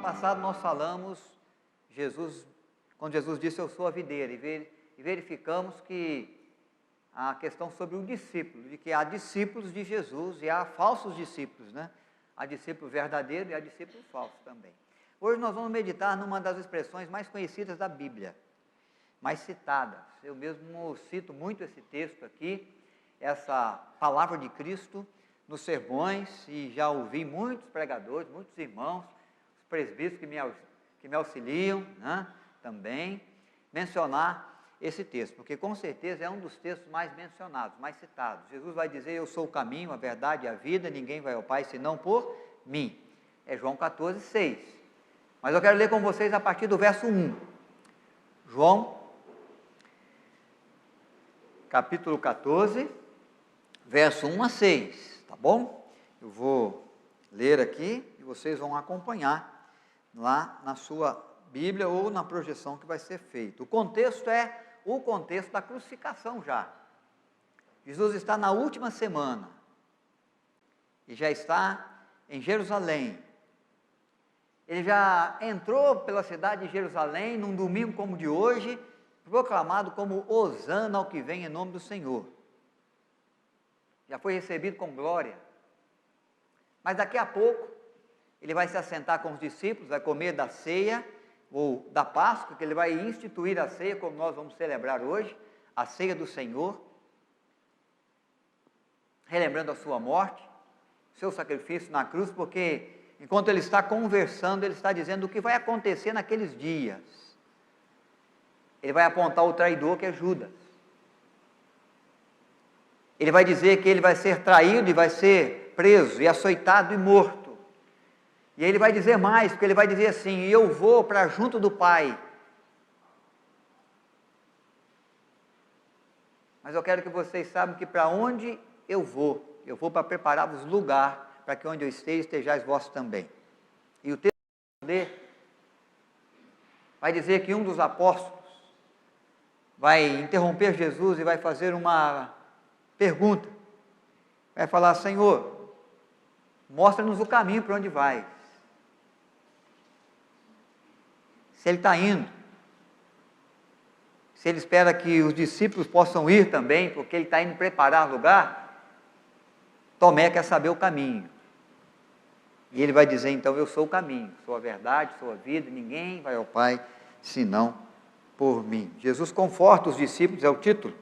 passada nós falamos, quando Jesus disse eu sou a videira, e verificamos que a questão sobre o discípulo, de que há discípulos de Jesus e há falsos discípulos, né? Há discípulo verdadeiro e há discípulo falso também. Hoje nós vamos meditar numa das expressões mais conhecidas da Bíblia, mais citadas. Eu mesmo cito muito esse texto aqui, essa palavra de Cristo nos sermões, e já ouvi muitos pregadores, muitos irmãos, os presbíteros que me auxiliam, né, também, mencionar esse texto, porque com certeza é um dos textos mais mencionados, mais citados. Jesus vai dizer, eu sou o caminho, a verdade e a vida, ninguém vai ao Pai senão por mim. É João 14, 6. Mas eu quero ler com vocês a partir do verso 1. João, capítulo 14, verso 1 a 6, tá bom? Eu vou ler aqui e vocês vão acompanhar lá na sua Bíblia ou na projeção que vai ser feita. O contexto é o contexto da crucificação já. Jesus está na última semana e já está em Jerusalém. Ele já entrou pela cidade de Jerusalém num domingo como o de hoje, proclamado como Hosana ao que vem em nome do Senhor. Já foi recebido com glória. Mas daqui a pouco, ele vai se assentar com os discípulos, vai comer da ceia, ou da Páscoa, que ele vai instituir a ceia, como nós vamos celebrar hoje, a ceia do Senhor, relembrando a sua morte, seu sacrifício na cruz, porque enquanto ele está conversando, ele está dizendo o que vai acontecer naqueles dias. Ele vai apontar o traidor, que é Judas. Ele vai dizer que ele vai ser traído e vai ser preso e açoitado e morto. E aí ele vai dizer mais, porque ele vai dizer assim, eu vou para junto do Pai. Mas eu quero que vocês saibam que para onde eu vou para preparar-vos lugar, para que onde eu esteja, estejais vós também. E o texto vai dizer que um dos apóstolos vai interromper Jesus e vai fazer uma pergunta. Vai falar, Senhor, mostra-nos o caminho para onde vai. Se ele está indo, se ele espera que os discípulos possam ir também, porque ele está indo preparar lugar, Tomé quer saber o caminho. E ele vai dizer, então, eu sou o caminho, sou a verdade, sou a vida, ninguém vai ao Pai, senão por mim. Jesus conforta os discípulos, é o título.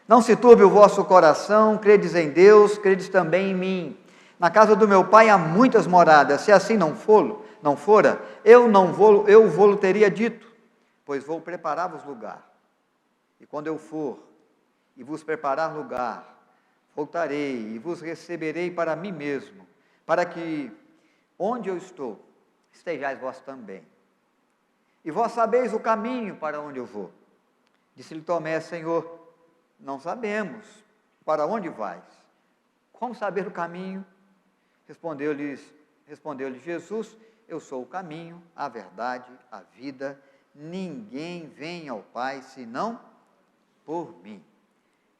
Não se turbe o vosso coração, credes em Deus, credes também em mim. Na casa do meu Pai há muitas moradas, se assim não fora, eu vou-lo teria dito, pois vou preparar-vos lugar. E quando eu for e vos preparar lugar, voltarei e vos receberei para mim mesmo, para que onde eu estou, estejais vós também. E vós sabeis o caminho para onde eu vou. Disse-lhe Tomé, Senhor, não sabemos para onde vais. Como saber o caminho? Respondeu-lhe Jesus, eu sou o caminho, a verdade, a vida, ninguém vem ao Pai senão por mim.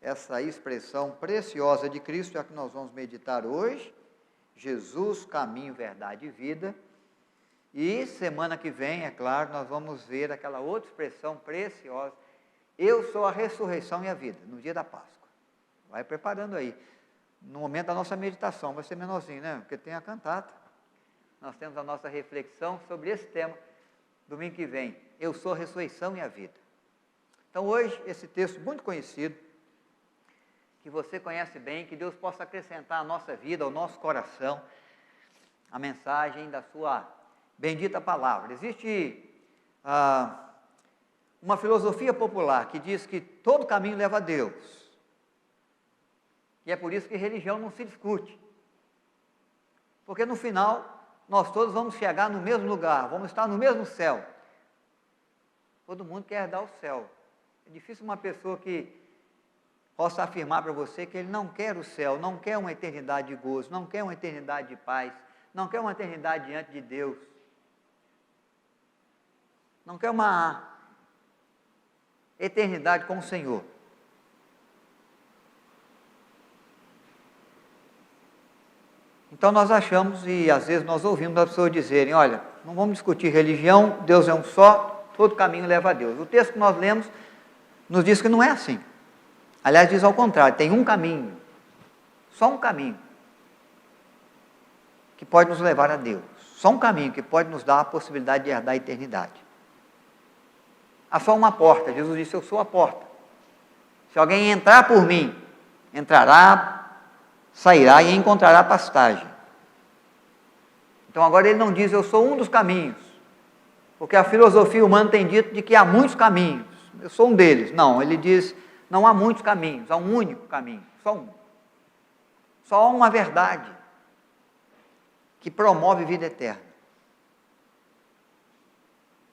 Essa expressão preciosa de Cristo é a que nós vamos meditar hoje, Jesus, caminho, verdade e vida, e semana que vem, é claro, nós vamos ver aquela outra expressão preciosa, eu sou a ressurreição e a vida, no dia da Páscoa. Vai preparando aí, no momento da nossa meditação, vai ser menorzinho, né, porque tem a cantata. Nós temos a nossa reflexão sobre esse tema, domingo que vem, eu sou a ressurreição e a vida. Então hoje, esse texto muito conhecido, que você conhece bem, que Deus possa acrescentar à nossa vida, ao nosso coração, a mensagem da sua bendita palavra. Existe uma filosofia popular que diz que todo caminho leva a Deus, e é por isso que religião não se discute, porque no final, nós todos vamos chegar no mesmo lugar, vamos estar no mesmo céu. Todo mundo quer herdar o céu. É difícil uma pessoa que possa afirmar para você que ele não quer o céu, não quer uma eternidade de gozo, não quer uma eternidade de paz, não quer uma eternidade diante de Deus, não quer uma eternidade com o Senhor. Então nós achamos, e às vezes nós ouvimos as pessoas dizerem, olha, não vamos discutir religião, Deus é um só, todo caminho leva a Deus. O texto que nós lemos nos diz que não é assim. Aliás, diz ao contrário, tem um caminho, só um caminho, que pode nos levar a Deus. Só um caminho que pode nos dar a possibilidade de herdar a eternidade. Há só uma porta, Jesus disse, eu sou a porta. Se alguém entrar por mim, entrará, sairá e encontrará pastagem. Então agora ele não diz, eu sou um dos caminhos, porque a filosofia humana tem dito de que há muitos caminhos, eu sou um deles. Não, ele diz, não há muitos caminhos, há um único caminho, só um. Só há uma verdade que promove vida eterna,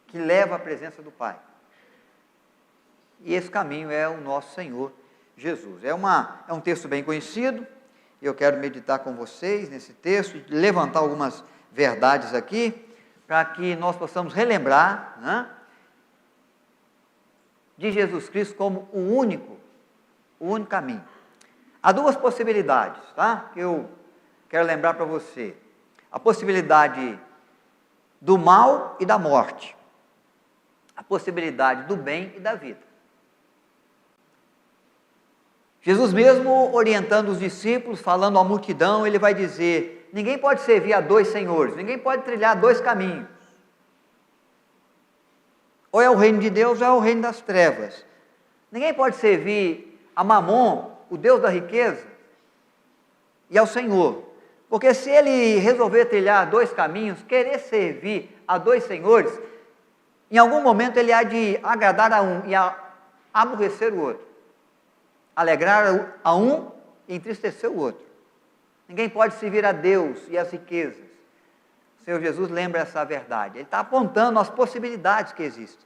que leva à presença do Pai. E esse caminho é o nosso Senhor Jesus. É um texto bem conhecido, eu quero meditar com vocês nesse texto, e levantar algumas verdades aqui, para que nós possamos relembrar, né, de Jesus Cristo como o único caminho. Há duas possibilidades, tá? Que eu quero lembrar para você. A possibilidade do mal e da morte. A possibilidade do bem e da vida. Jesus mesmo orientando os discípulos, falando à multidão, ele vai dizer, ninguém pode servir a dois senhores, ninguém pode trilhar dois caminhos. Ou é o reino de Deus ou é o reino das trevas. Ninguém pode servir a Mamon, o Deus da riqueza, e ao Senhor. Porque se ele resolver trilhar dois caminhos, querer servir a dois senhores, em algum momento ele há de agradar a um e aborrecer o outro. Alegrar a um e entristecer o outro. Ninguém pode servir a Deus e as riquezas. O Senhor Jesus lembra essa verdade. Ele está apontando as possibilidades que existem.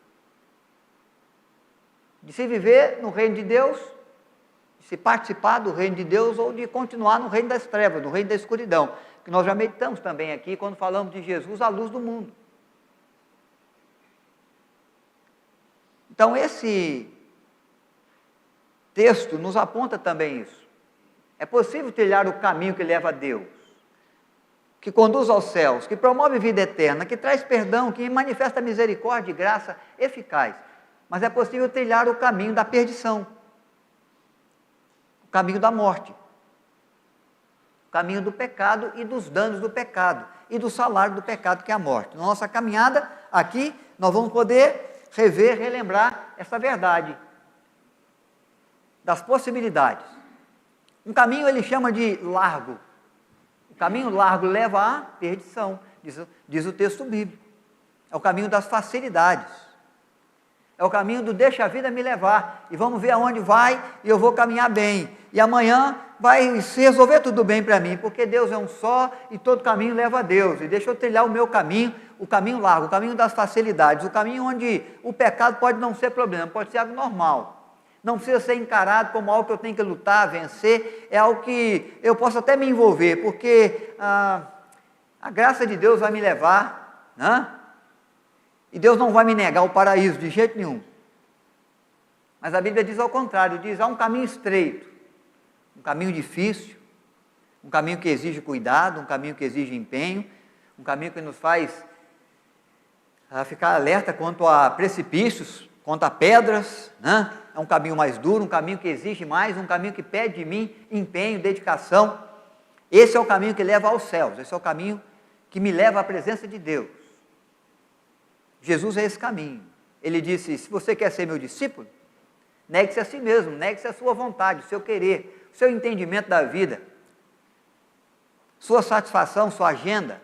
De se viver no reino de Deus, de se participar do reino de Deus, ou de continuar no reino das trevas, no reino da escuridão, que nós já meditamos também aqui, quando falamos de Jesus, a luz do mundo. Então esse texto nos aponta também isso. É possível trilhar o caminho que leva a Deus, que conduz aos céus, que promove vida eterna, que traz perdão, que manifesta misericórdia e graça eficaz. Mas é possível trilhar o caminho da perdição, o caminho da morte, o caminho do pecado e dos danos do pecado, e do salário do pecado, que é a morte. Na nossa caminhada aqui, nós vamos poder rever, relembrar essa verdade, das possibilidades. Um caminho ele chama de largo. O caminho largo leva à perdição, diz o texto bíblico. É o caminho das facilidades. É o caminho do deixa a vida me levar, e vamos ver aonde vai, e eu vou caminhar bem. E amanhã vai se resolver tudo bem para mim, porque Deus é um só, e todo caminho leva a Deus. E deixa eu trilhar o meu caminho, o caminho largo, o caminho das facilidades, o caminho onde o pecado pode não ser problema, pode ser algo normal. Não precisa ser encarado como algo que eu tenho que lutar, vencer, é algo que eu posso até me envolver, porque a graça de Deus vai me levar, né? E Deus não vai me negar o paraíso de jeito nenhum. Mas a Bíblia diz ao contrário, diz, há um caminho estreito, um caminho difícil, um caminho que exige cuidado, um caminho que exige empenho, um caminho que nos faz ficar alerta quanto a precipícios, quanto a pedras, né? É um caminho mais duro, um caminho que exige mais, um caminho que pede de mim empenho, dedicação. Esse é o caminho que leva aos céus, esse é o caminho que me leva à presença de Deus. Jesus é esse caminho. Ele disse, se você quer ser meu discípulo, negue-se a si mesmo, negue-se a sua vontade, o seu querer, o seu entendimento da vida, sua satisfação, sua agenda,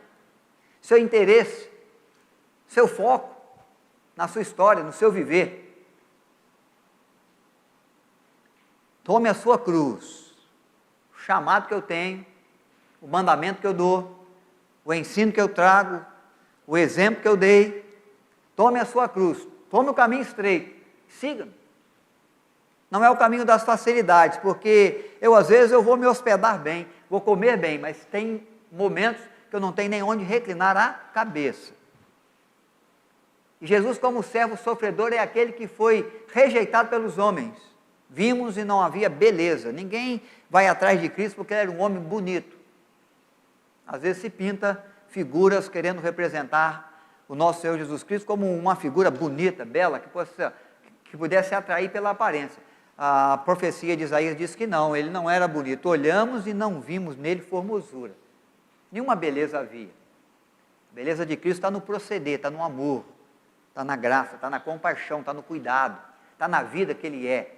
seu interesse, seu foco na sua história, no seu viver. Tome a sua cruz, o chamado que eu tenho, o mandamento que eu dou, o ensino que eu trago, o exemplo que eu dei. Tome a sua cruz, tome o caminho estreito, siga-me. Não é o caminho das facilidades, porque às vezes eu vou me hospedar bem, vou comer bem, mas tem momentos que eu não tenho nem onde reclinar a cabeça. E Jesus, como servo sofredor, é aquele que foi rejeitado pelos homens. Vimos e não havia beleza. Ninguém vai atrás de Cristo porque ele era um homem bonito. Às vezes se pinta figuras querendo representar o nosso Senhor Jesus Cristo como uma figura bonita, bela, que pudesse atrair pela aparência. A profecia de Isaías diz que não, ele não era bonito. Olhamos e não vimos nele formosura. Nenhuma beleza havia. A beleza de Cristo está no proceder, está no amor, está na graça, está na compaixão, está no cuidado, está na vida que Ele é.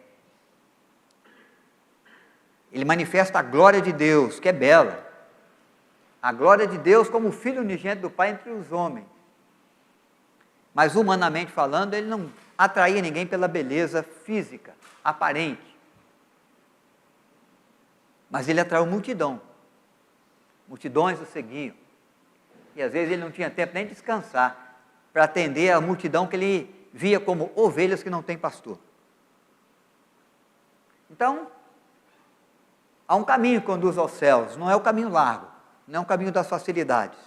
Ele manifesta a glória de Deus, que é bela. A glória de Deus como Filho unigênito do Pai entre os homens. Mas humanamente falando, Ele não atraía ninguém pela beleza física, aparente. Mas Ele atraiu multidão. Multidões o seguiam. E às vezes Ele não tinha tempo nem de descansar para atender a multidão que Ele via como ovelhas que não têm pastor. Então, há um caminho que conduz aos céus, não é o caminho largo, não é o caminho das facilidades.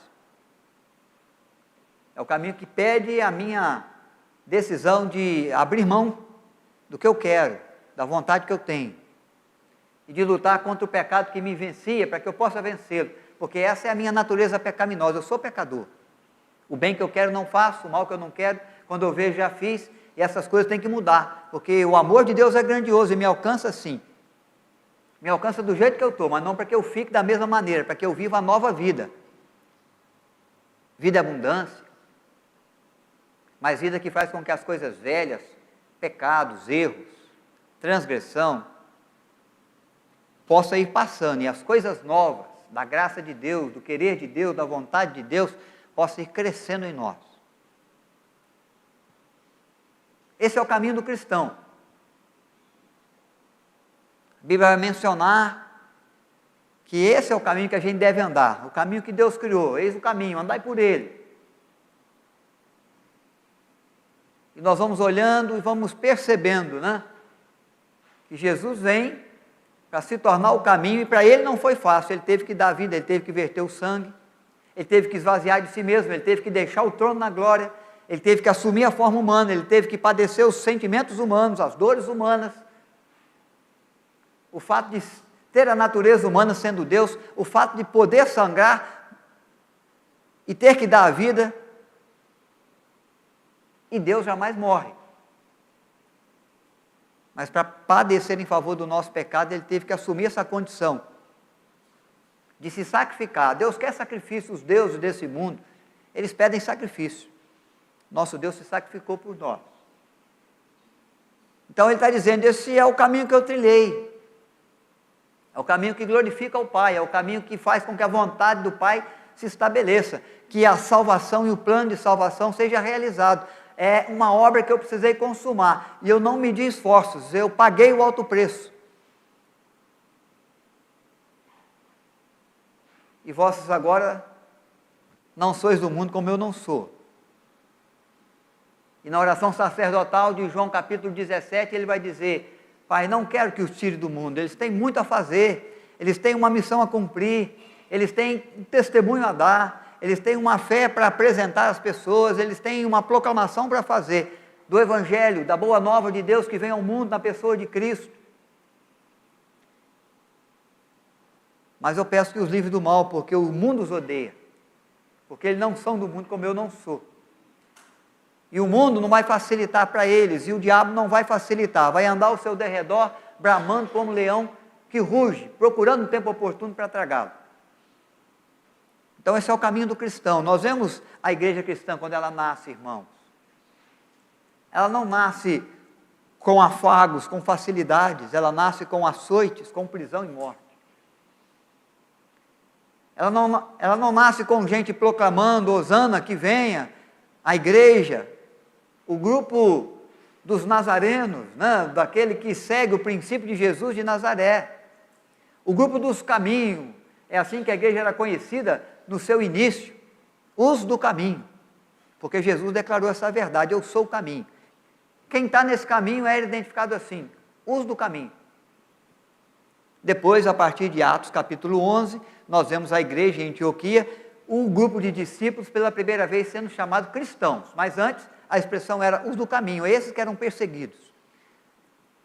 É o caminho que pede a minha decisão de abrir mão do que eu quero, da vontade que eu tenho, e de lutar contra o pecado que me vencia, para que eu possa vencê-lo, porque essa é a minha natureza pecaminosa, eu sou pecador. O bem que eu quero não faço, o mal que eu não quero, quando eu vejo já fiz, e essas coisas têm que mudar, porque o amor de Deus é grandioso e me alcança sim. Me alcança do jeito que eu estou, mas não para que eu fique da mesma maneira, para que eu viva a nova vida. Vida é abundância, mas vida que faz com que as coisas velhas, pecados, erros, transgressão, possa ir passando, e as coisas novas, da graça de Deus, do querer de Deus, da vontade de Deus, possa ir crescendo em nós. Esse é o caminho do cristão. A Bíblia vai mencionar que esse é o caminho que a gente deve andar, o caminho que Deus criou, eis o caminho, andai por ele. E nós vamos olhando e vamos percebendo, né, que Jesus vem para se tornar o caminho, e para Ele não foi fácil, Ele teve que dar vida, Ele teve que verter o sangue, Ele teve que esvaziar de si mesmo, Ele teve que deixar o trono na glória, Ele teve que assumir a forma humana, Ele teve que padecer os sentimentos humanos, as dores humanas, o fato de ter a natureza humana sendo Deus, o fato de poder sangrar e ter que dar a vida, e Deus jamais morre. Mas para padecer em favor do nosso pecado, Ele teve que assumir essa condição de se sacrificar. Deus quer sacrifício, os deuses desse mundo, eles pedem sacrifício. Nosso Deus se sacrificou por nós. Então Ele está dizendo, esse é o caminho que eu trilhei. É o caminho que glorifica o Pai, é o caminho que faz com que a vontade do Pai se estabeleça, que a salvação e o plano de salvação seja realizado. É uma obra que eu precisei consumar, e eu não medi esforços, eu paguei o alto preço. E vós agora não sois do mundo como eu não sou. E na oração sacerdotal de João capítulo 17, ele vai dizer, Pai, não quero que os tire do mundo, eles têm muito a fazer, eles têm uma missão a cumprir, eles têm um testemunho a dar, eles têm uma fé para apresentar às pessoas, eles têm uma proclamação para fazer do Evangelho, da boa nova de Deus que vem ao mundo na pessoa de Cristo. Mas eu peço que os livre do mal, porque o mundo os odeia, porque eles não são do mundo como eu não sou. E o mundo não vai facilitar para eles, e o diabo não vai facilitar, vai andar ao seu derredor, bramando como leão que ruge, procurando um tempo oportuno para tragá-lo. Então esse é o caminho do cristão. Nós vemos a igreja cristã quando ela nasce, irmãos. Ela não nasce com afagos, com facilidades, ela nasce com açoites, com prisão e morte. Ela não nasce com gente proclamando, hosana, que venha, a igreja, o grupo dos nazarenos, né, daquele que segue o princípio de Jesus de Nazaré. O grupo dos caminhos, é assim que a igreja era conhecida no seu início, os do caminho, porque Jesus declarou essa verdade, eu sou o caminho. Quem está nesse caminho é identificado assim, os do caminho. Depois, a partir de Atos capítulo 11, nós vemos a igreja em Antioquia, um grupo de discípulos pela primeira vez sendo chamado cristãos, mas antes a expressão era os do caminho, esses que eram perseguidos,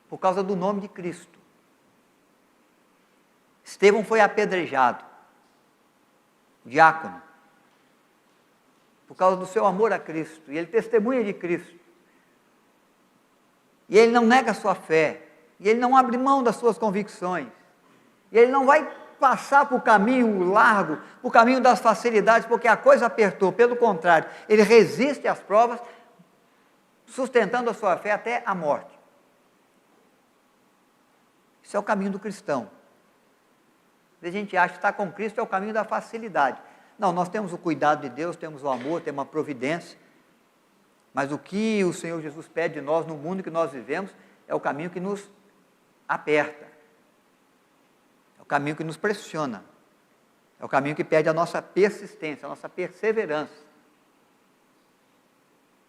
por causa do nome de Cristo. Estevão foi apedrejado. diácono, por causa do seu amor a Cristo, e ele testemunha de Cristo, e ele não nega a sua fé, e ele não abre mão das suas convicções, e ele não vai passar por caminho largo, por caminho das facilidades, porque a coisa apertou, pelo contrário, ele resiste às provas, sustentando a sua fé até a morte. Isso é o caminho do cristão. A gente acha que estar com Cristo é o caminho da facilidade. Não, nós temos o cuidado de Deus, temos o amor, temos a providência, mas o que o Senhor Jesus pede de nós no mundo que nós vivemos é o caminho que nos aperta, é o caminho que nos pressiona, é o caminho que pede a nossa persistência, a nossa perseverança,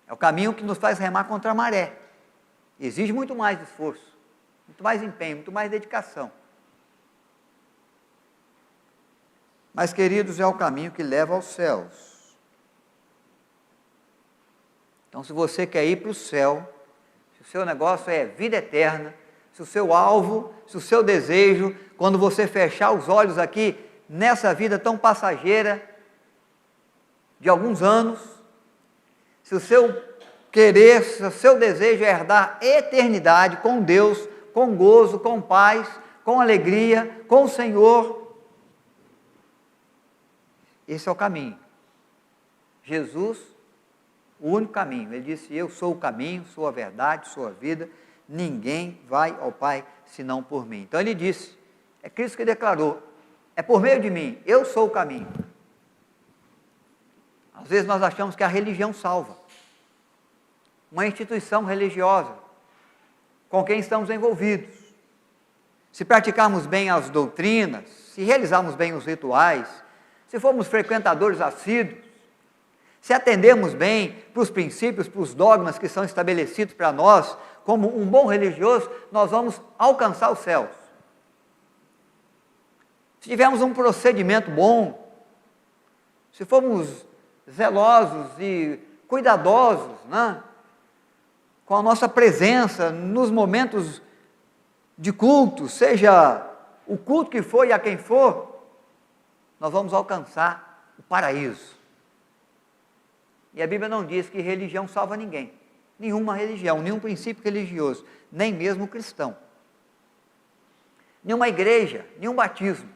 é o caminho que nos faz remar contra a maré, exige muito mais esforço, muito mais empenho, muito mais dedicação. Mas, queridos, é o caminho que leva aos céus. Então, se você quer ir para o céu, se o seu negócio é vida eterna, se o seu alvo, se o seu desejo, quando você fechar os olhos aqui, nessa vida tão passageira, de alguns anos, se o seu querer, se o seu desejo é herdar eternidade com Deus, com gozo, com paz, com alegria, com o Senhor, esse é o caminho. Jesus, o único caminho. Ele disse: eu sou o caminho, sou a verdade, sou a vida, ninguém vai ao Pai senão por mim. Então ele disse, é Cristo que declarou, é por meio de mim, eu sou o caminho. Às vezes nós achamos que a religião salva, uma instituição religiosa, com quem estamos envolvidos. Se praticarmos bem as doutrinas, se realizarmos bem os rituais, se formos frequentadores assíduos, se atendermos bem para os princípios, para os dogmas que são estabelecidos para nós, como um bom religioso, nós vamos alcançar os céus. Se tivermos um procedimento bom, se formos zelosos e cuidadosos, né, com a nossa presença nos momentos de culto, seja o culto que for e a quem for, nós vamos alcançar o paraíso. E a Bíblia não diz que religião salva ninguém, nenhuma religião, nenhum princípio religioso, nem mesmo cristão, nenhuma igreja, nenhum batismo.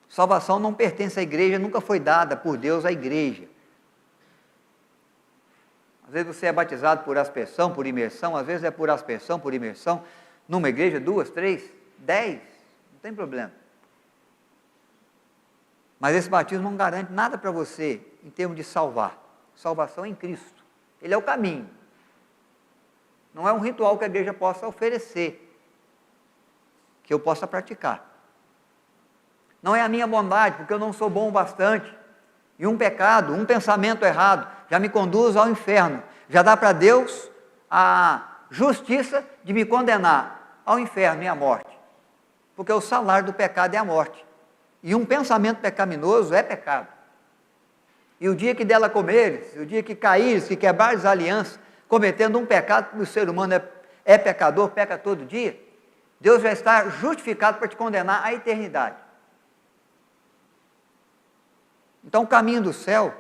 Salvação não pertence à igreja, nunca foi dada por Deus à igreja. Às vezes você é batizado por aspersão, por imersão, às vezes é por aspersão, por imersão, numa igreja, 2, 3, 10, não tem problema. Mas esse batismo não garante nada para você em termos de salvar. Salvação é em Cristo. Ele é o caminho. Não é um ritual que a igreja possa oferecer, que eu possa praticar. Não é a minha bondade, porque eu não sou bom o bastante. E um pecado, um pensamento errado, já me conduz ao inferno. Já dá para Deus a justiça de me condenar ao inferno e à morte. Porque o salário do pecado é a morte. E um pensamento pecaminoso é pecado. E o dia que dela comeres, o dia que caíres, que quebrares a aliança, cometendo um pecado, porque o ser humano é pecador, peca todo dia, Deus já está justificado para te condenar à eternidade. Então o caminho do céu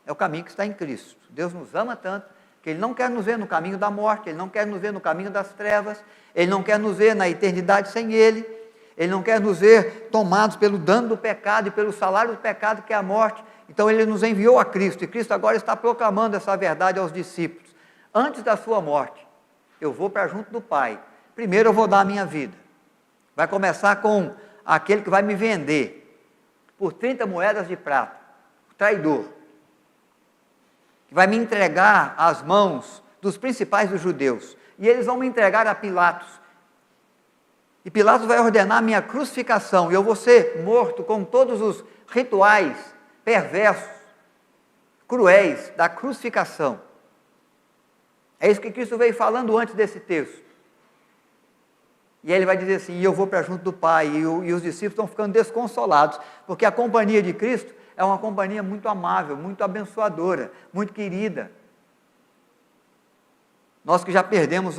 é o caminho que está em Cristo. Deus nos ama tanto, que Ele não quer nos ver no caminho da morte, Ele não quer nos ver no caminho das trevas, Ele não quer nos ver na eternidade sem Ele, Ele não quer nos ver tomados pelo dano do pecado e pelo salário do pecado, que é a morte. Então Ele nos enviou a Cristo, e Cristo agora está proclamando essa verdade aos discípulos. Antes da sua morte, eu vou para junto do Pai. Primeiro eu vou dar a minha vida. Vai começar com aquele que vai me vender por 30 moedas de prata, o traidor, que vai me entregar às mãos dos principais dos judeus, e eles vão me entregar a Pilatos, e Pilatos vai ordenar a minha crucificação, e eu vou ser morto com todos os rituais perversos, cruéis da crucificação. É isso que Cristo veio falando antes desse texto. E aí ele vai dizer assim, e eu vou para junto do Pai, e os discípulos estão ficando desconsolados, porque a companhia de Cristo é uma companhia muito amável, muito abençoadora, muito querida. Nós que já perdemos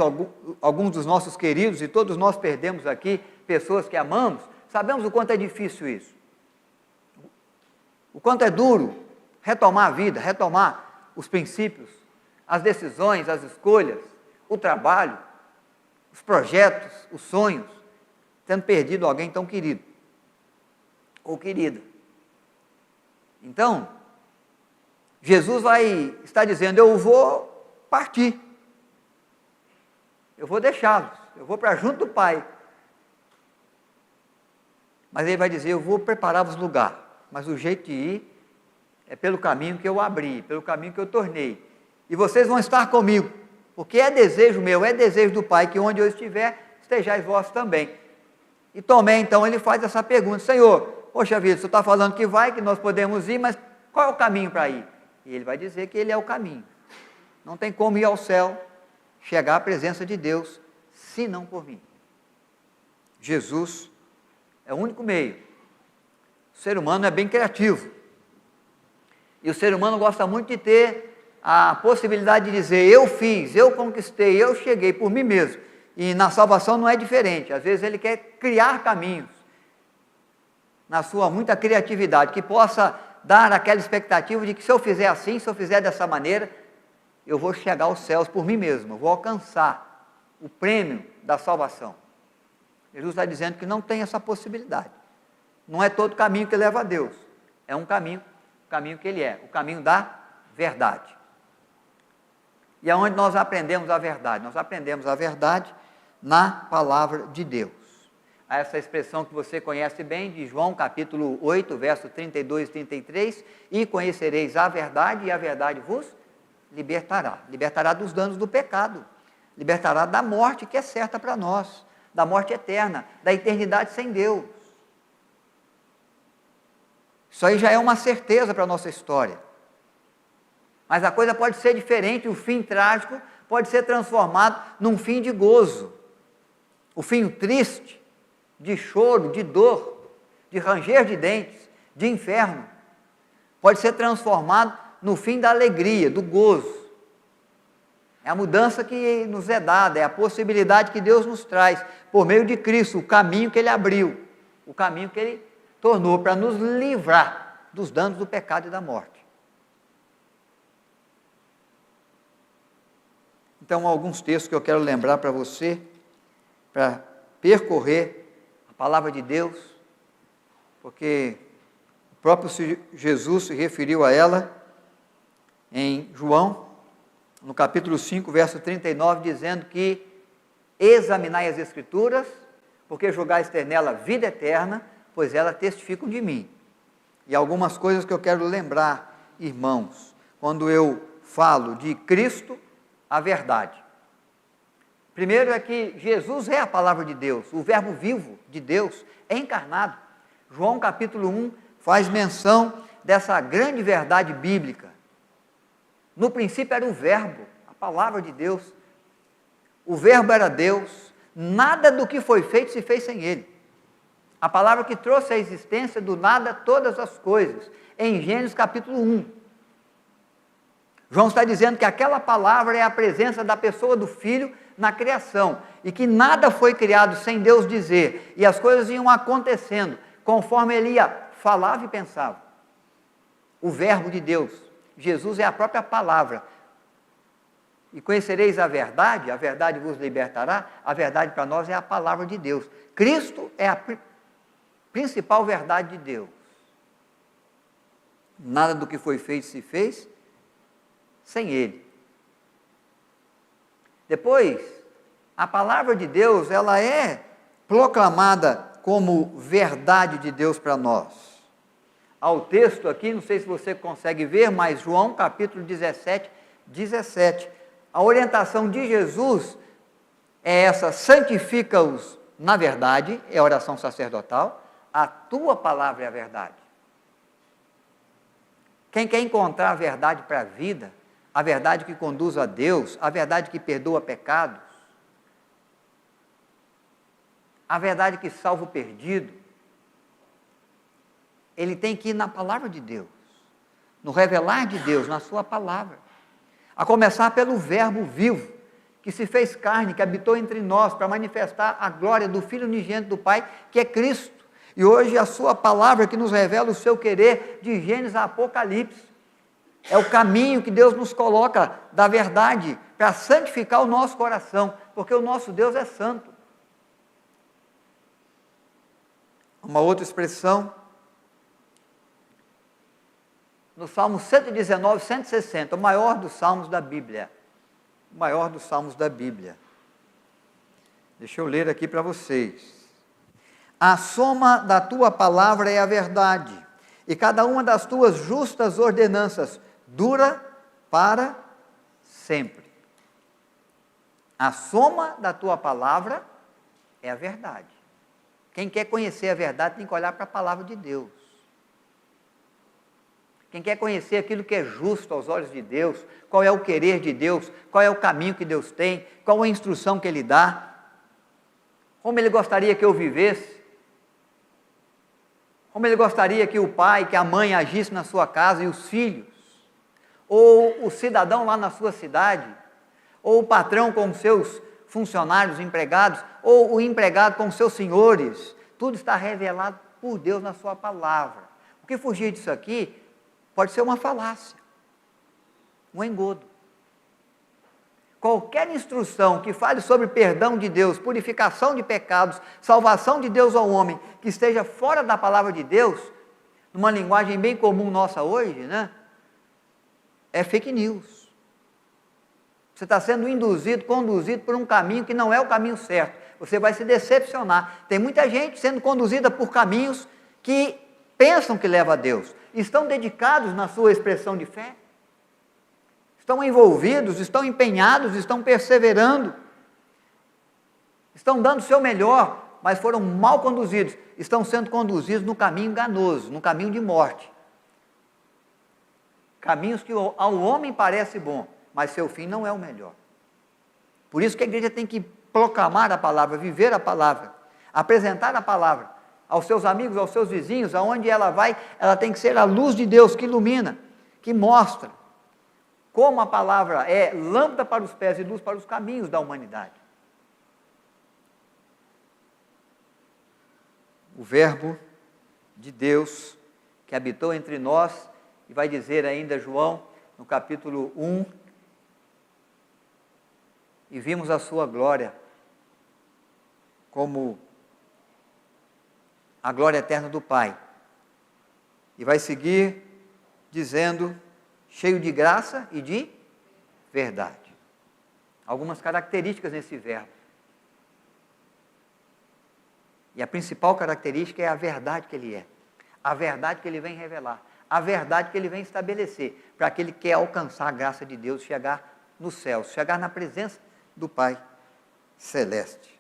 alguns dos nossos queridos, e todos nós perdemos aqui pessoas que amamos, sabemos o quanto é difícil isso. o quanto é duro retomar a vida, retomar os princípios, as decisões, as escolhas, o trabalho, os projetos, os sonhos, tendo perdido alguém tão querido ou querida. Então, Jesus vai estar dizendo: eu vou partir, eu vou deixá-los, eu vou para junto do Pai. Mas ele vai dizer: eu vou preparar-vos lugar, mas o jeito de ir é pelo caminho que eu abri, pelo caminho que eu tornei. E vocês vão estar comigo, porque é desejo meu, é desejo do Pai, que onde eu estiver, estejais vós também. E Tomé, então, ele faz essa pergunta: Senhor, poxa vida, você está falando que vai, que nós podemos ir, mas qual é o caminho para ir? E ele vai dizer que ele é o caminho. Não tem como ir ao céu, chegar à presença de Deus, se não por mim. Jesus é o único meio. O ser humano é bem criativo. E o ser humano gosta muito de ter a possibilidade de dizer: eu fiz, eu conquistei, eu cheguei por mim mesmo. E na salvação não é diferente. Às vezes ele quer criar caminhos, na sua muita criatividade, que possa dar aquela expectativa de que se eu fizer assim, se eu fizer dessa maneira, eu vou chegar aos céus por mim mesmo, eu vou alcançar o prêmio da salvação. Jesus está dizendo que não tem essa possibilidade. Não é todo caminho que leva a Deus. É um caminho, o caminho que ele é, o caminho da verdade. E aonde nós aprendemos a verdade? Nós aprendemos a verdade na palavra de Deus. Há essa expressão que você conhece bem, de João capítulo 8, verso 32 e 33, e conhecereis a verdade, e a verdade vos libertará. Libertará dos danos do pecado, libertará da morte que é certa para nós, da morte eterna, da eternidade sem Deus. Isso aí já é uma certeza para a nossa história. Mas a coisa pode ser diferente, o fim trágico pode ser transformado num fim de gozo. O fim triste, de choro, de dor, de ranger de dentes, de inferno, pode ser transformado no fim da alegria, do gozo. É a mudança que nos é dada, é a possibilidade que Deus nos traz, por meio de Cristo, o caminho que Ele abriu, o caminho que Ele tornou para nos livrar dos danos do pecado e da morte. Então, alguns textos que eu quero lembrar para você, para percorrer a palavra de Deus, porque o próprio Jesus se referiu a ela em João, no capítulo 5, verso 39, dizendo que examinai as Escrituras, porque julgais ter nela vida eterna, pois elas testificam de mim. E algumas coisas que eu quero lembrar, irmãos, quando eu falo de Cristo, a verdade. Primeiro é que Jesus é a palavra de Deus, o verbo vivo de Deus é encarnado. João capítulo 1 faz menção dessa grande verdade bíblica. No princípio era o verbo, a palavra de Deus. O verbo era Deus, nada do que foi feito se fez sem ele. A palavra que trouxe à existência do nada todas as coisas, em Gênesis capítulo 1. João está dizendo que aquela palavra é a presença da pessoa do Filho na criação, e que nada foi criado sem Deus dizer, e as coisas iam acontecendo, conforme ele ia, falava e pensava. O verbo de Deus, Jesus é a própria palavra. E conhecereis a verdade vos libertará, a verdade para nós é a palavra de Deus. Cristo é a principal verdade de Deus. Nada do que foi feito se fez sem Ele. Depois, a palavra de Deus, ela é proclamada como verdade de Deus para nós. Há o texto aqui, não sei se você consegue ver, mas João capítulo 17, 17. A orientação de Jesus é essa: santifica-os na verdade, é a oração sacerdotal, a tua palavra é a verdade. Quem quer encontrar a verdade para a vida, a verdade que conduz a Deus, a verdade que perdoa pecados, a verdade que salva o perdido, ele tem que ir na palavra de Deus, no revelar de Deus, na sua palavra. A começar pelo verbo vivo, que se fez carne, que habitou entre nós, para manifestar a glória do Filho unigênito do Pai, que é Cristo. E hoje a sua palavra que nos revela o seu querer de Gênesis a Apocalipse. É o caminho que Deus nos coloca da verdade para santificar o nosso coração, porque o nosso Deus é santo. Uma outra expressão, no Salmo 119, 160, o maior dos salmos da Bíblia. O maior dos salmos da Bíblia. Deixa eu ler aqui para vocês. A soma da tua palavra é a verdade, e cada uma das tuas justas ordenanças dura para sempre. A soma da tua palavra é a verdade. Quem quer conhecer a verdade tem que olhar para a palavra de Deus. Quem quer conhecer aquilo que é justo aos olhos de Deus, qual é o querer de Deus, qual é o caminho que Deus tem, qual é a instrução que Ele dá, como Ele gostaria que eu vivesse, como Ele gostaria que o pai, que a mãe agisse na sua casa e os filhos, ou o cidadão lá na sua cidade, ou o patrão com os seus funcionários, empregados, ou o empregado com os seus senhores. Tudo está revelado por Deus na sua palavra. O que fugir disso aqui pode ser uma falácia, um engodo. Qualquer instrução que fale sobre perdão de Deus, purificação de pecados, salvação de Deus ao homem, que esteja fora da palavra de Deus, numa linguagem bem comum nossa hoje, né? É fake news. Você está sendo induzido, conduzido por um caminho que não é o caminho certo. Você vai se decepcionar. Tem muita gente sendo conduzida por caminhos que pensam que leva a Deus. Estão dedicados na sua expressão de fé. Estão envolvidos, estão empenhados, estão perseverando. Estão dando o seu melhor, mas foram mal conduzidos. Estão sendo conduzidos no caminho enganoso, no caminho de morte. Caminhos que ao homem parece bom, mas seu fim não é o melhor. Por isso que a igreja tem que proclamar a palavra, viver a palavra, apresentar a palavra aos seus amigos, aos seus vizinhos, aonde ela vai, ela tem que ser a luz de Deus que ilumina, que mostra como a palavra é lâmpada para os pés e luz para os caminhos da humanidade. O verbo de Deus que habitou entre nós, e vai dizer ainda João, no capítulo 1, e vimos a sua glória, como a glória eterna do Pai. E vai seguir dizendo, cheio de graça e de verdade. Algumas características nesse verbo. E a principal característica é a verdade que ele é. A verdade que ele vem revelar. A verdade que ele vem estabelecer. Para aquele que quer alcançar a graça de Deus, chegar nos céus, chegar na presença do Pai Celeste.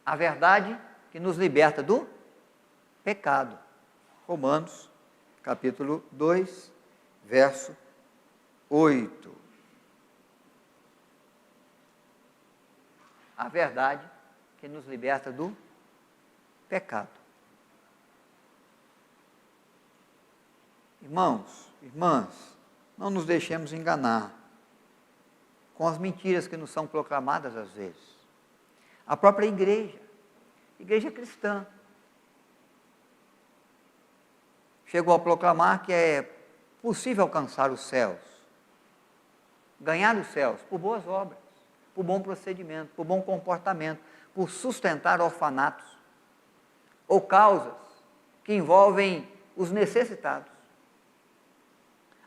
A verdade que nos liberta do pecado. Romanos, capítulo 2, verso 8. A verdade que nos liberta do pecado. Irmãos, irmãs, não nos deixemos enganar com as mentiras que nos são proclamadas às vezes. A própria igreja cristã, chegou a proclamar que é possível alcançar os céus, ganhar os céus por boas obras, por bom procedimento, por bom comportamento, por sustentar orfanatos ou causas que envolvem os necessitados.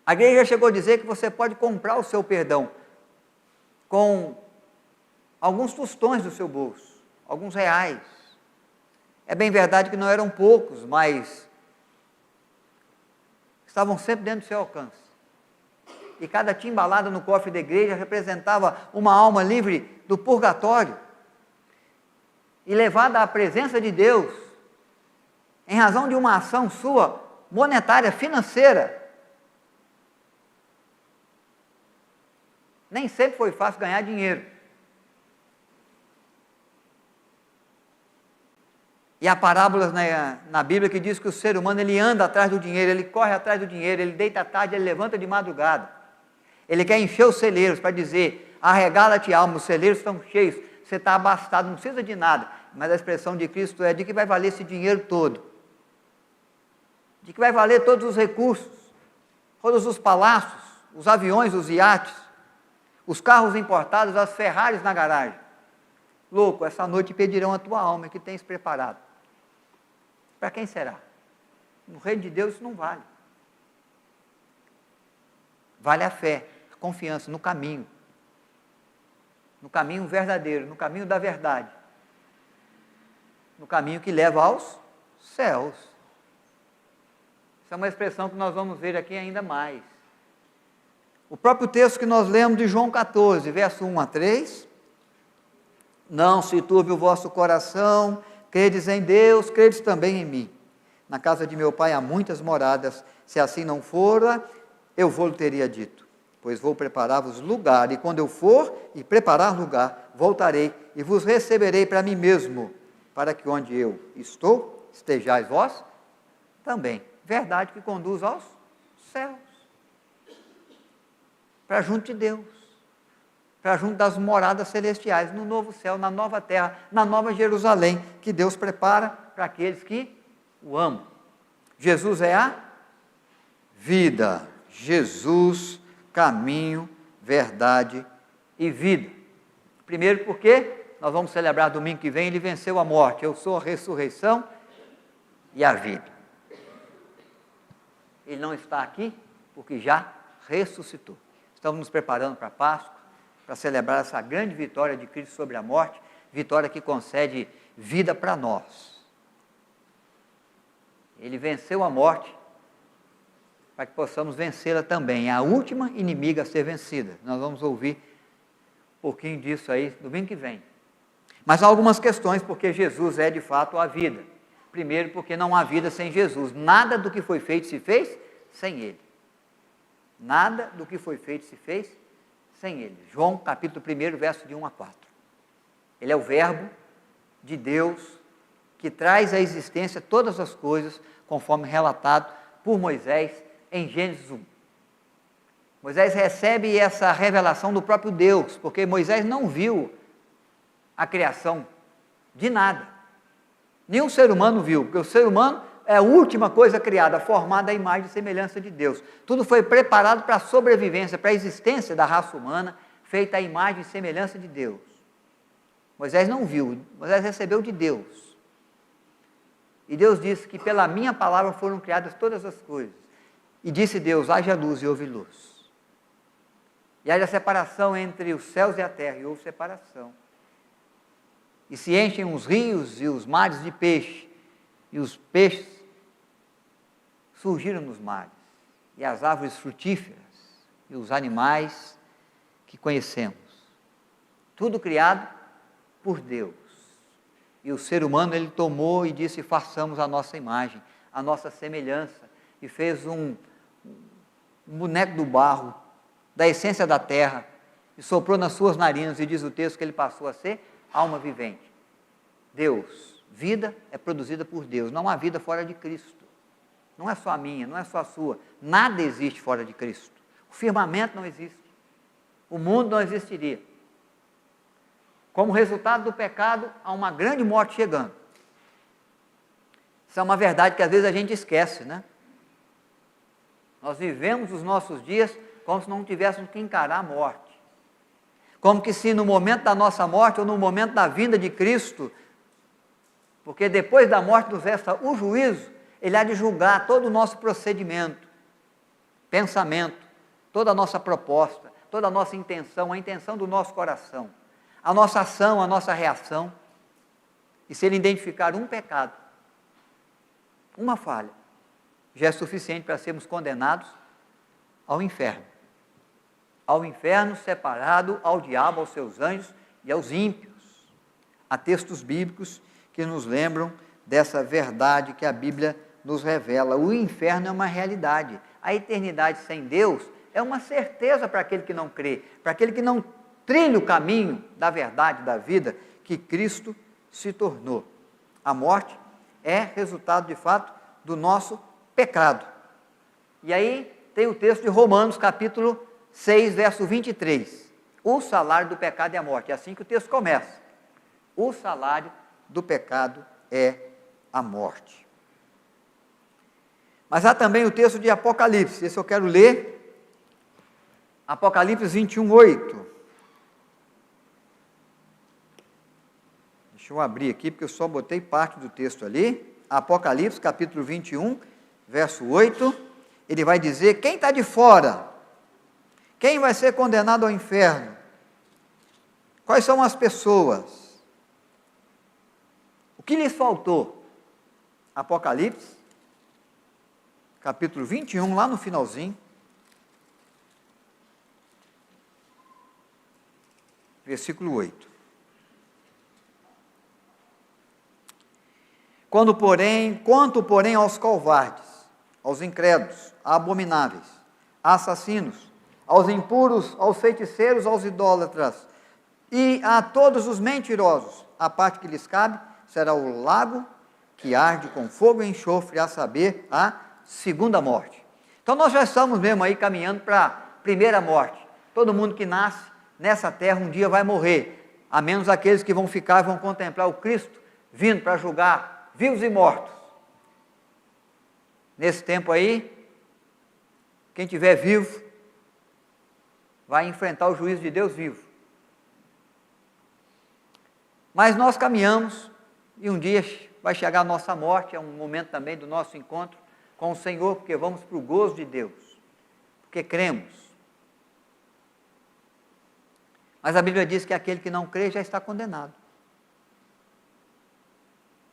A igreja chegou a dizer que você pode comprar o seu perdão com alguns tostões do seu bolso, alguns reais. É bem verdade que não eram poucos, mas estavam sempre dentro do seu alcance. E cada timbalada no cofre da igreja representava uma alma livre do purgatório e levada à presença de Deus em razão de uma ação sua monetária, financeira. Nem sempre foi fácil ganhar dinheiro. E há parábolas na Bíblia que diz que o ser humano ele anda atrás do dinheiro, ele corre atrás do dinheiro, ele deita à tarde, ele levanta de madrugada. Ele quer encher os celeiros para dizer, arregala-te alma, os celeiros estão cheios, você está abastado, não precisa de nada. mas a expressão de Cristo é: de que vai valer esse dinheiro todo? De que vai valer todos os recursos, todos os palácios, os aviões, os iates, os carros importados, as Ferraris na garagem? Louco, essa noite pedirão a tua alma que tens preparado. Para quem será? No reino de Deus isso não vale. Vale a fé, a confiança no caminho verdadeiro, no caminho da verdade, no caminho que leva aos céus. Essa é uma expressão que nós vamos ver aqui ainda mais. O próprio texto que nós lemos de João 14, verso 1 a 3, não se turbe o vosso coração, credes em Deus, credes também em mim. Na casa de meu pai há muitas moradas, se assim não fora, eu vou-lhe teria dito, pois vou preparar-vos lugar, e quando eu for e preparar lugar, voltarei e vos receberei para mim mesmo, para que onde eu estou, estejais vós também. Verdade que conduz aos céus, para junto de Deus, para junto das moradas celestiais, no novo céu, na nova terra, na nova Jerusalém, que Deus prepara para aqueles que o amam. Jesus é a vida. Jesus, caminho, verdade e vida. Primeiro porque nós vamos celebrar domingo que vem, ele venceu a morte. Eu sou a ressurreição e a vida. Ele não está aqui porque já ressuscitou. Estamos nos preparando para a Páscoa, para celebrar essa grande vitória de Cristo sobre a morte, vitória que concede vida para nós. Ele venceu a morte para que possamos vencê-la também. É a última inimiga a ser vencida. Nós vamos ouvir um pouquinho disso aí domingo que vem. Mas há algumas questões, porque Jesus é de fato a vida. Primeiro, porque não há vida sem Jesus. Nada do que foi feito se fez sem Ele. Nada do que foi feito se fez sem Ele. João capítulo 1, verso de 1 a 4. Ele é o verbo de Deus que traz à existência todas as coisas, conforme relatado por Moisés em Gênesis 1. Moisés recebe essa revelação do próprio Deus, porque Moisés não viu a criação de nada. Nenhum ser humano viu, porque o ser humano é a última coisa criada, formada à imagem e semelhança de Deus. Tudo foi preparado para a sobrevivência, para a existência da raça humana, feita à imagem e semelhança de Deus. Moisés não viu, Moisés recebeu de Deus. E Deus disse que pela minha palavra foram criadas todas as coisas. E disse Deus: haja luz, e houve luz. E haja separação entre os céus e a terra, e houve separação. E se enchem os rios e os mares de peixe, e os peixes surgiram nos mares, e as árvores frutíferas, e os animais que conhecemos. Tudo criado por Deus. E o ser humano, ele tomou e disse: façamos a nossa imagem, a nossa semelhança, e fez um boneco do barro, da essência da terra, e soprou nas suas narinas, e diz o texto que ele passou a ser alma vivente. Deus, vida é produzida por Deus, não há vida fora de Cristo. Não é só a minha, não é só a sua, nada existe fora de Cristo. O firmamento não existe, o mundo não existiria. Como resultado do pecado, há uma grande morte chegando. Isso é uma verdade que às vezes a gente esquece, né? Nós vivemos os nossos dias como se não tivéssemos que encarar a morte. Como que se no momento da nossa morte, ou no momento da vinda de Cristo, porque depois da morte nos resta o juízo, Ele há de julgar todo o nosso procedimento, pensamento, toda a nossa proposta, toda a nossa intenção, a intenção do nosso coração, a nossa ação, a nossa reação. E se Ele identificar um pecado, uma falha, já é suficiente para sermos condenados ao inferno. Ao inferno separado ao diabo, aos seus anjos e aos ímpios. Há textos bíblicos que nos lembram dessa verdade que a Bíblia nos revela. O inferno é uma realidade. A eternidade sem Deus é uma certeza para aquele que não crê, para aquele que não trilha o caminho da verdade, da vida que Cristo se tornou. A morte é resultado, de fato, do nosso pecado. E aí tem o texto de Romanos, capítulo 6, verso 23. O salário do pecado é a morte. É assim que o texto começa. O salário do pecado é a morte. Mas há também o texto de Apocalipse, esse eu quero ler, Apocalipse 21:8. Deixa eu abrir aqui, porque eu só botei parte do texto ali. Apocalipse, capítulo 21, verso 8. Ele vai dizer: quem está de fora? Quem vai ser condenado ao inferno? Quais são as pessoas? O que lhes faltou? Apocalipse, capítulo 21, lá no finalzinho. Versículo 8. Quanto, porém, aos covardes, aos incrédulos, abomináveis, assassinos, aos impuros, aos feiticeiros, aos idólatras e a todos os mentirosos, a parte que lhes cabe será o lago que arde com fogo e enxofre, a saber, a segunda morte. Então nós já estamos mesmo aí caminhando para a primeira morte. Todo mundo que nasce nessa terra um dia vai morrer, a menos aqueles que vão ficar e vão contemplar o Cristo vindo para julgar vivos e mortos. Nesse tempo aí, quem estiver vivo vai enfrentar o juízo de Deus vivo. Mas nós caminhamos e um dia vai chegar a nossa morte, é um momento também do nosso encontro com o Senhor, porque vamos para o gozo de Deus, porque cremos. Mas a Bíblia diz que aquele que não crê já está condenado.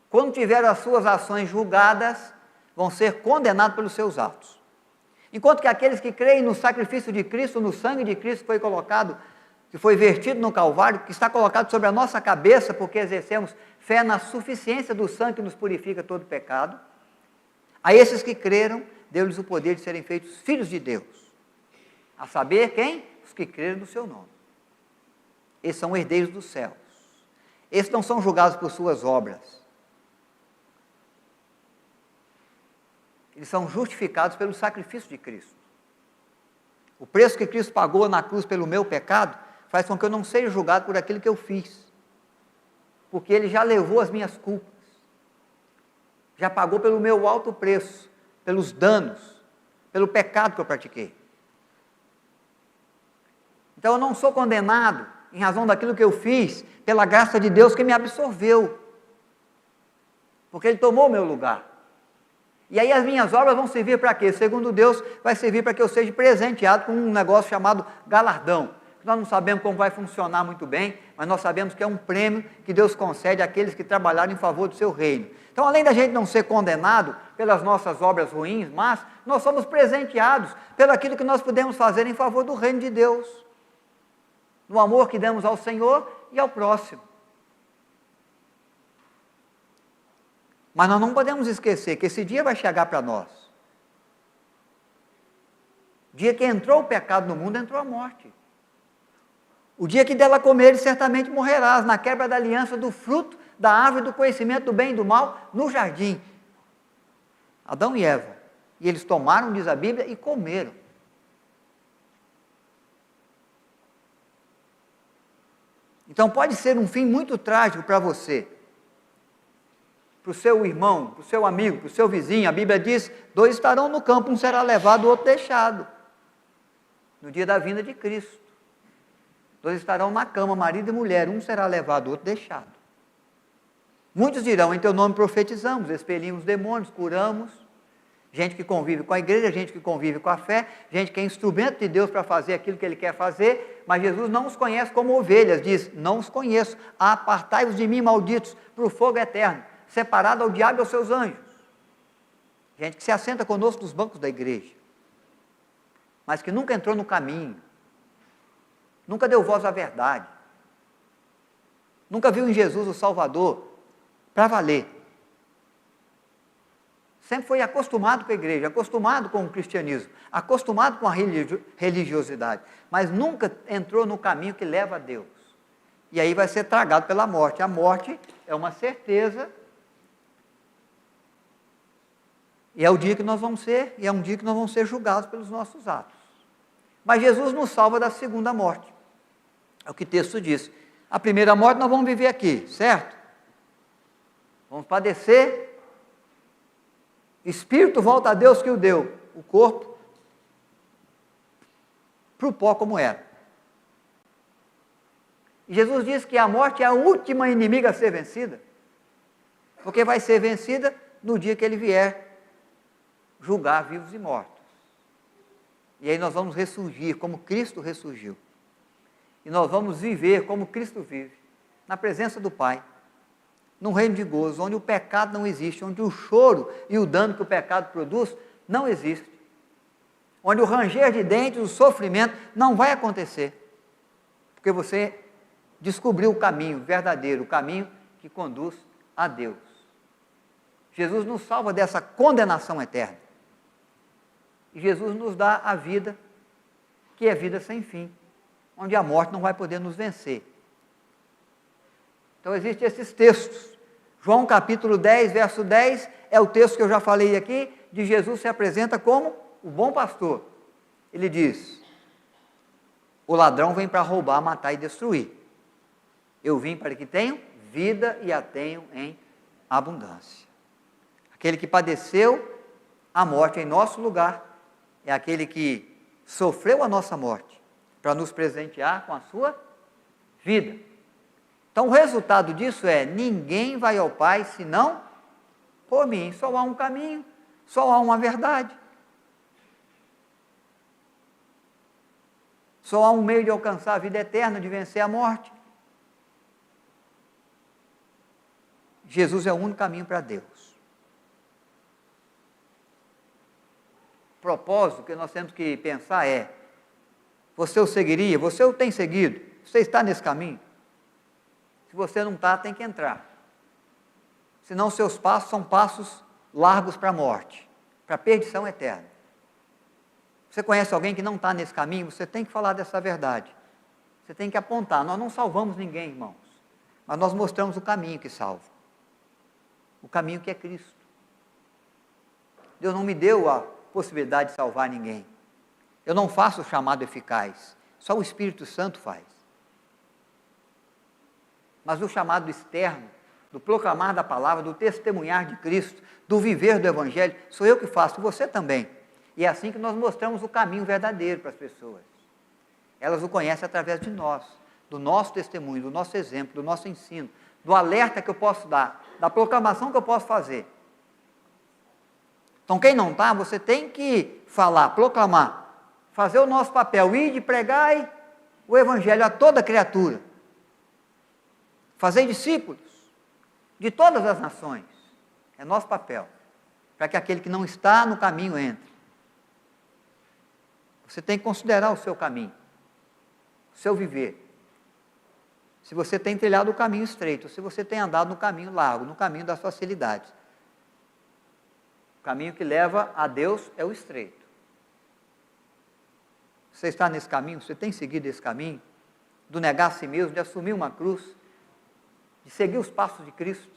Quando tiver as suas ações julgadas, vão ser condenados pelos seus atos. Enquanto que aqueles que creem no sacrifício de Cristo, no sangue de Cristo que foi colocado, que foi vertido no Calvário, que está colocado sobre a nossa cabeça, porque exercemos fé na suficiência do sangue que nos purifica todo pecado, a esses que creram, deu-lhes o poder de serem feitos filhos de Deus. A saber, quem? Os que creram no seu nome. Esses são herdeiros dos céus. Esses não são julgados por suas obras. Eles são justificados pelo sacrifício de Cristo. O preço que Cristo pagou na cruz pelo meu pecado faz com que eu não seja julgado por aquilo que eu fiz, porque Ele já levou as minhas culpas, já pagou pelo meu alto preço, pelos danos, pelo pecado que eu pratiquei. Então eu não sou condenado em razão daquilo que eu fiz, pela graça de Deus que me absorveu, porque Ele tomou o meu lugar. E aí as minhas obras vão servir para quê? Segundo Deus, vai servir para que eu seja presenteado com um negócio chamado galardão. Nós não sabemos como vai funcionar muito bem, mas nós sabemos que é um prêmio que Deus concede àqueles que trabalharam em favor do seu reino. Então, além da gente não ser condenado pelas nossas obras ruins, mas nós somos presenteados pelo aquilo que nós podemos fazer em favor do reino de Deus, no amor que damos ao Senhor e ao próximo. Mas nós não podemos esquecer que esse dia vai chegar para nós. O dia que entrou o pecado no mundo, entrou a morte. O dia que dela comeres, certamente morrerás, na quebra da aliança do fruto da árvore do conhecimento do bem e do mal, no jardim. Adão e Eva. E eles tomaram, diz a Bíblia, e comeram. Então pode ser um fim muito trágico para você, para o seu irmão, para o seu amigo, para o seu vizinho. A Bíblia diz: 2 estarão no campo, um será levado, o outro deixado. No dia da vinda de Cristo. 2 estarão na cama, marido e mulher, um será levado, o outro deixado. Muitos dirão: em teu nome profetizamos, expelimos demônios, curamos. Gente que convive com a igreja, gente que convive com a fé, gente que é instrumento de Deus para fazer aquilo que Ele quer fazer, mas Jesus não os conhece como ovelhas, diz: não os conheço, apartai-vos de mim, malditos, para o fogo eterno, separado ao diabo e aos seus anjos. Gente que se assenta conosco nos bancos da igreja, mas que nunca entrou no caminho, nunca deu voz à verdade, nunca viu em Jesus o Salvador para valer. Sempre foi acostumado com a igreja, acostumado com o cristianismo, acostumado com a religiosidade, mas nunca entrou no caminho que leva a Deus. E aí vai ser tragado pela morte. A morte é uma certeza, e é o dia que nós vamos ser, e é um dia que nós vamos ser julgados pelos nossos atos. Mas Jesus nos salva da segunda morte. É o que o texto diz. A primeira morte nós vamos viver aqui, certo? Vamos padecer. Espírito volta a Deus que o deu, o corpo para o pó como era. E Jesus diz que a morte é a última inimiga a ser vencida, porque vai ser vencida no dia que ele vier julgar vivos e mortos. E aí nós vamos ressurgir como Cristo ressurgiu. E nós vamos viver como Cristo vive, na presença do Pai, num reino de gozo, onde o pecado não existe, onde o choro e o dano que o pecado produz não existe, onde o ranger de dentes, o sofrimento não vai acontecer, porque você descobriu o caminho verdadeiro, o caminho que conduz a Deus. Jesus nos salva dessa condenação eterna. E Jesus nos dá a vida, que é vida sem fim, onde a morte não vai poder nos vencer. Então existem esses textos. João capítulo 10, verso 10, é o texto que eu já falei aqui, de Jesus se apresenta como o bom pastor. Ele diz: o ladrão vem para roubar, matar e destruir. Eu vim para que tenham vida e a tenham em abundância. Aquele que padeceu a morte em nosso lugar é aquele que sofreu a nossa morte para nos presentear com a sua vida. Então o resultado disso é: ninguém vai ao Pai senão por mim. Só há um caminho, só há uma verdade. Só há um meio de alcançar a vida eterna, de vencer a morte. Jesus é o único caminho para Deus. O propósito que nós temos que pensar é: você o seguiria? Você o tem seguido? Você está nesse caminho? Se você não está, tem que entrar. Senão seus passos são passos largos para a morte, para a perdição eterna. Você conhece alguém que não está nesse caminho? Você tem que falar dessa verdade. Você tem que apontar. Nós não salvamos ninguém, irmãos, mas nós mostramos o caminho que salva. O caminho que é Cristo. Deus não me deu a possibilidade de salvar ninguém. Eu não faço o chamado eficaz. Só o Espírito Santo faz. Mas o chamado externo, do proclamar da palavra, do testemunhar de Cristo, do viver do Evangelho, sou eu que faço, você também. E é assim que nós mostramos o caminho verdadeiro para as pessoas. Elas o conhecem através de nós, do nosso testemunho, do nosso exemplo, do nosso ensino, do alerta que eu posso dar, da proclamação que eu posso fazer. Então quem não está, você tem que falar, proclamar, fazer o nosso papel, ir de pregar o Evangelho a toda criatura. Fazer discípulos de todas as nações. É nosso papel, para que aquele que não está no caminho entre. Você tem que considerar o seu caminho, o seu viver. Se você tem trilhado o caminho estreito, se você tem andado no caminho largo, no caminho das facilidades. O caminho que leva a Deus é o estreito. Você está nesse caminho? Você tem seguido esse caminho? Do negar a si mesmo, de assumir uma cruz, de seguir os passos de Cristo,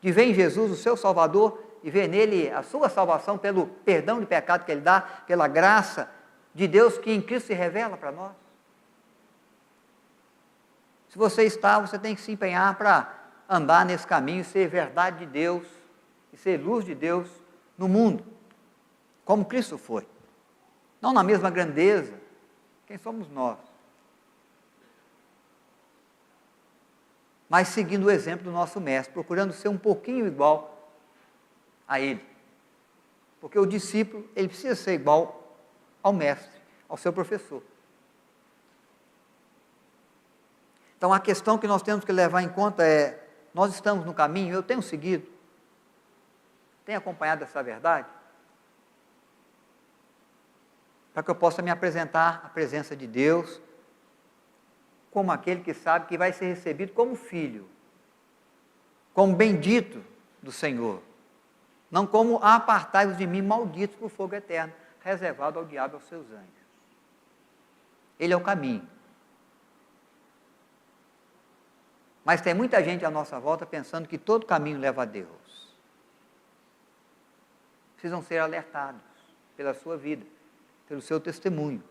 de ver em Jesus o seu Salvador e ver nele a sua salvação pelo perdão de pecado que Ele dá, pela graça de Deus que em Cristo se revela para nós. Se você está, você tem que se empenhar para andar nesse caminho, ser verdade de Deus e ser luz de Deus no mundo, como Cristo foi. Não na mesma grandeza. Quem somos nós? Mas seguindo o exemplo do nosso mestre, procurando ser um pouquinho igual a ele. Porque o discípulo, ele precisa ser igual ao mestre, ao seu professor. Então a questão que nós temos que levar em conta é: nós estamos no caminho? Eu tenho seguido? Tenho acompanhado essa verdade? Para que eu possa me apresentar à presença de Deus como aquele que sabe que vai ser recebido como filho, como bendito do Senhor, não como apartai-vos de mim, malditos para o fogo eterno, reservado ao diabo e aos seus anjos. Ele é o caminho. Mas tem muita gente à nossa volta pensando que todo caminho leva a Deus. Precisam ser alertados pela sua vida, pelo seu testemunho.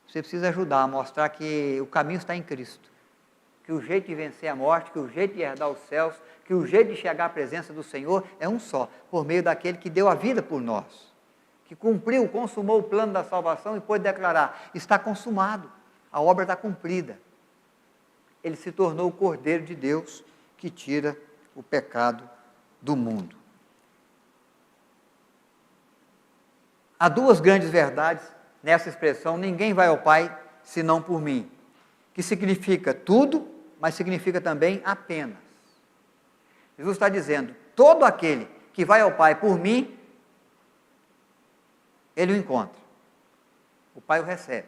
Você precisa ajudar a mostrar que o caminho está em Cristo. que o jeito de vencer a morte, que o jeito de herdar os céus, que o jeito de chegar à presença do Senhor é um só, por meio daquele que deu a vida por nós, que cumpriu, consumou o plano da salvação e pôde declarar: está consumado, a obra está cumprida. Ele se tornou o Cordeiro de Deus que tira o pecado do mundo. Há duas grandes verdades nessa expressão: ninguém vai ao Pai senão por mim, que significa tudo, mas significa também apenas. Jesus está dizendo: todo aquele que vai ao Pai por mim, ele o encontra. O Pai o recebe.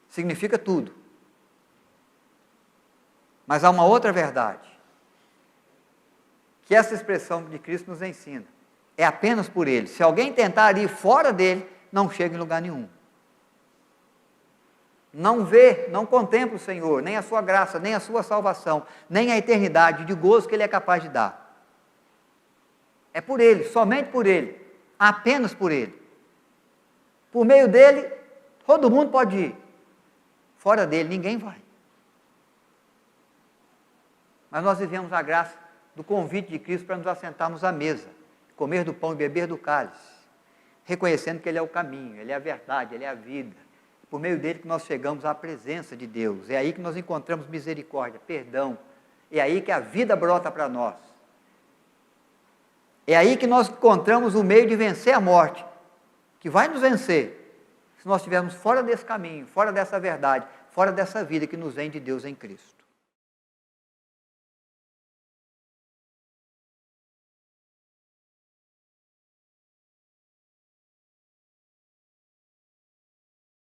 Significa tudo. Mas há uma outra verdade, que essa expressão de Cristo nos ensina: é apenas por Ele. Se alguém tentar ir fora dele, não chega em lugar nenhum. Não vê, não contempla o Senhor, nem a sua graça, nem a sua salvação, nem a eternidade de gozo que Ele é capaz de dar. É por Ele, somente por Ele, apenas por Ele. Por meio dele, todo mundo pode ir. Fora dele, ninguém vai. Mas nós vivemos a graça do convite de Cristo para nos assentarmos à mesa, comer do pão e beber do cálice, reconhecendo que Ele é o caminho, Ele é a verdade, Ele é a vida. Por meio dele que nós chegamos à presença de Deus. É aí que nós encontramos misericórdia, perdão. É aí que a vida brota para nós. É aí que nós encontramos o meio de vencer a morte, que vai nos vencer, se nós estivermos fora desse caminho, fora dessa verdade, fora dessa vida que nos vem de Deus em Cristo.